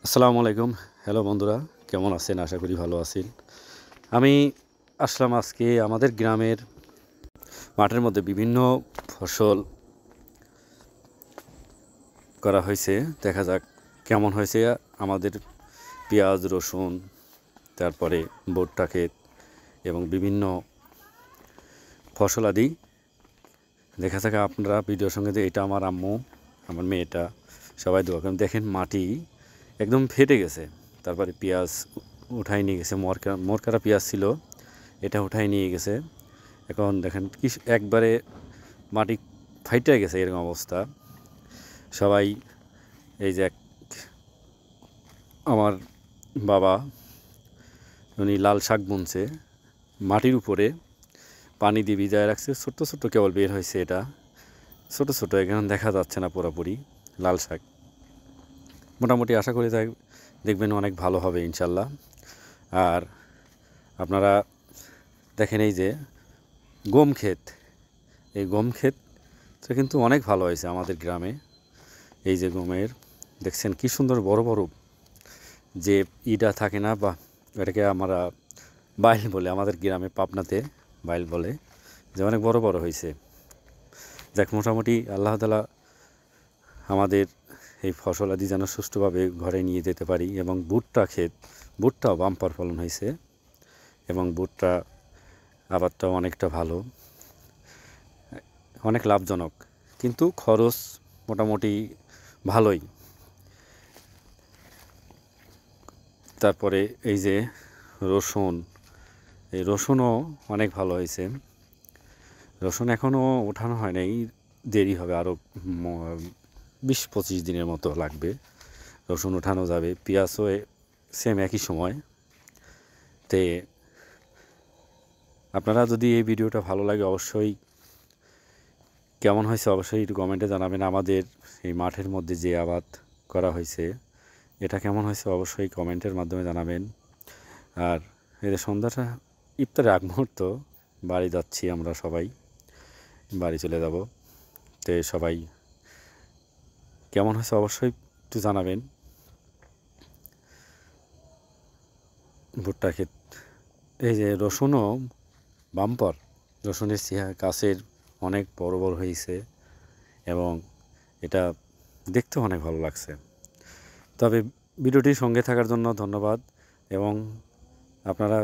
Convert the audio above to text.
আসসালামু আলাইকুম। হ্যালো বন্ধুরা, কেমন আছেন? আশা করি ভালো আছেন। আমি আসলাম আজকে আমাদের গ্রামের মাঠের মধ্যে বিভিন্ন ফসল করা হয়েছে। দেখা যাক কেমন হয়েছে। আমাদের পেঁয়াজ, রসুন, তারপরে ভুট্টা ক্ষেত এবং বিভিন্ন ফসলাদি দেখা যাক। আপনারা ভিডিওর সঙ্গে এটা আমার আম্মু, আমার মেয়েটা সবাই দোয়া করেন। দেখেন মাটি একদম ফেটে গেছে। তারপরে পেঁয়াজ উঠাই নিয়ে গেছে, মরকারা পেঁয়াজ ছিল, এটা উঠাই নিয়ে গেছে। এখন দেখেন কি একবারে মাটি ফাইটে গেছে, এরকম অবস্থা। সবাই এই যে আমার বাবা, উনি লাল শাক বুনছে, মাটির উপরে পানি দিয়ে ভিজায় রাখছে। ছোট্ট ছোট্ট কেবল বের হয়েছে, এটা ছোট ছোট, এখন দেখা যাচ্ছে না পুরোপুরি লাল শাক। মোটামুটি আশা করি তাই দেখবেন অনেক ভালো হবে ইনশাল্লাহ। আর আপনারা দেখেন এই যে গম ক্ষেত, এই গম ক্ষেতটা কিন্তু অনেক ভালো হয়েছে আমাদের গ্রামে। এই যে গমের দেখছেন কি সুন্দর বড় বড় যে ইটা থাকে না, বা এটাকে আমরা বাইল বলে, আমাদের গ্রামে পাবনাতে বাইল বলে, যে অনেক বড় বড় হয়েছে। যাক, মোটামুটি আল্লাহ তাআলা আমাদের এই ফসলাদি যেন সুষ্ঠুভাবে ঘরে নিয়ে যেতে পারি। এবং ভুট্টা ক্ষেত, ভুট্টাও বাম্পার ফলন হয়েছে এবং ভুট্টা আবাদটাও অনেকটা ভালো, অনেক লাভজনক, কিন্তু খরচ মোটামুটি ভালোই। তারপরে এই যে রসুন, এই রসুনও অনেক ভালো হয়েছে। রসুন এখনও ওঠানো হয় নাই, দেরি হবে, আরও 20-25 দিনের মতো লাগবে, রসুন ওঠানো যাবে। পেঁয়াজও সেম একই সময়। তে আপনারা যদি এই ভিডিওটা ভালো লাগে, অবশ্যই কেমন হয়েছে অবশ্যই একটু কমেন্টে জানাবেন। আমাদের এই মাঠের মধ্যে যে আবাদ করা হয়েছে, এটা কেমন হয়েছে অবশ্যই কমেন্টের মাধ্যমে জানাবেন। আর এই যে সন্ধ্যাটা, ইফতারের আগ মুহূর্ত, বাড়ি যাচ্ছি আমরা সবাই, বাড়ি চলে যাব। তো সবাই কেমন হয়েছে অবশ্যই একটু জানাবেন। ভুট্টা ক্ষেত, এই যে রসুনও বাম্পার, রসুনের গাছের অনেক বড় বড় হয়েছে এবং এটা দেখতে অনেক ভালো লাগছে। তবে ভিডিওটির সঙ্গে থাকার জন্য ধন্যবাদ। এবং আপনারা